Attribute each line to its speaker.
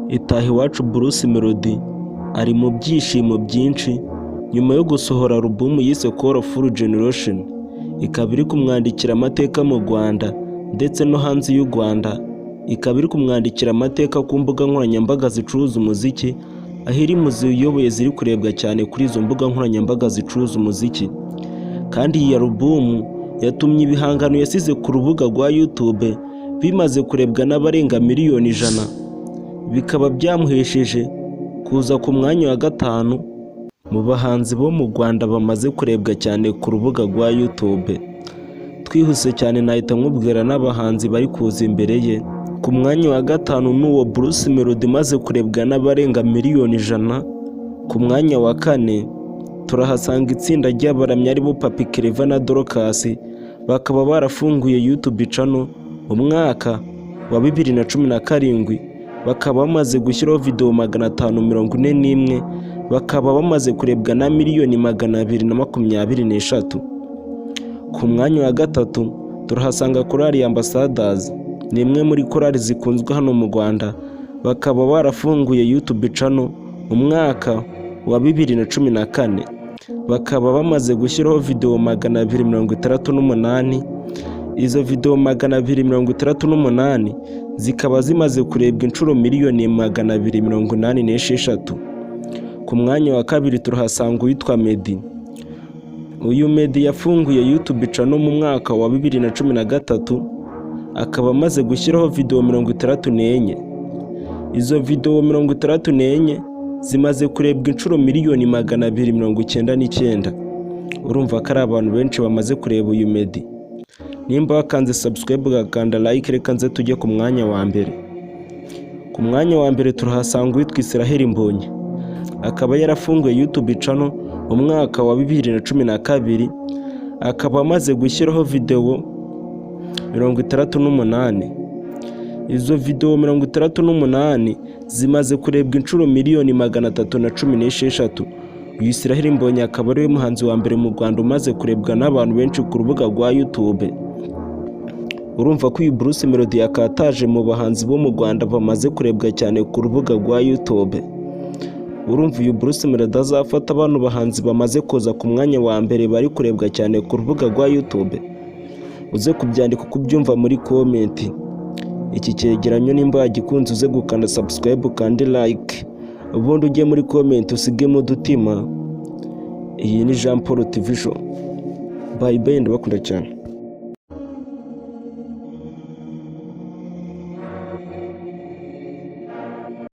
Speaker 1: Itaha Iwacu Bruce Melody ari mu byishimo byinshi nyuma yo gusohora alubumu yise Call Full Generation, ikaba iri kumwandikira amateka mu Rwanda ndetse no hanze y'u Rwanda, ikaba iri kumwandikira amateka ku mbuga nkoranyambaga zicuruza umuziki, aho iri mu ziyoboye ziri kurebwa cyane kuri izo mbuga nkoranyambaga zicuruza umuziki. Kandi iyi alubumu yatumye ibihangano yasize ku rubuga rwa YouTube bimaze kurebwa n'abarenga miliyoni 100, bikaba byamuhesheje kuza ku mwanya wa 5 mu bahanzi bo mu Rwanda bamaze kurebwa cyane ku rubuga rwa YouTube. Twihuse cyane nahita nkubwira n'abahanzi bari kuza imbere ye. Ku mwanya wa 5 n'uwo Bruce Melody maze kurebwa n'abarenga miliyoni 100. Ku mwanya wa 4 turahasanga itsinda ry'abaramyi aribo Papi Clever na Dorcas, bakaba barafunguye YouTube channel mu mwaka wa 2017, bakaba bamaze gushyiraho video 541, bakaba bamaze kurebwa na miliyoni 223. Ku mwanya wa 3 turahasanga korali Ambassadors, ni imwe muri korali zikunzwe hano mu Rwanda, bakaba barafunguye YouTube channel mu mwaka wa 2014, bakaba bamaze gushyiraho video 268. Izo video 268 zikaba zimaze kurebwa inshuro miliyoni 286. Ku mwanya wa 2 turahasanga uwitwa Meddy. Uyu Meddy yafunguye YouTube channel mu mwaka wa 2013, akaba amaze gushyiraho video 64. Izo video 64 zimaze kurebwa inshuro miliyoni 299. Urumva ko ari abantu benshi bamaze kureba uyu Meddy. Nimba wakanze subscribe ugakanda like, reka nze tujye ku mwanya wa mbere. Ku mwanya wa mbere turahasanga uwitwa Israel Mbonyi, akaba yarafunguye YouTube channel mu mwaka wa 2012, akaba amaze gushyiraho video 68. Izo video 68 zimaze kurebwa inshuro miliyoni 316. Uyu Israel Mbonyi akaba ari we muhanzi wa mbere mu Rwanda umaze kurebwa n'abantu benshi ku rubuga rwa YouTube. Urumva ko uyu Bruce Melody yakataje mu bahanzi bo mu Rwanda bamaze kurebwa cyane ku rubuga rwa YouTube. Urumva uyu Bruce Melody azafata abantu bahanzi bamaze kuza ku mwanya wa mbere bari kurebwa cyane ku rubuga rwa YouTube? Uze kubyandika uko ubyumva muri comment. Iki cyegeranyo nimba wagikunze uze gukanda subscribe kandi like, ubundi ujye muri comment usigemo udutima. Iyi ni Jean Paul TV Show. Bye bye, ndabakunda cyane.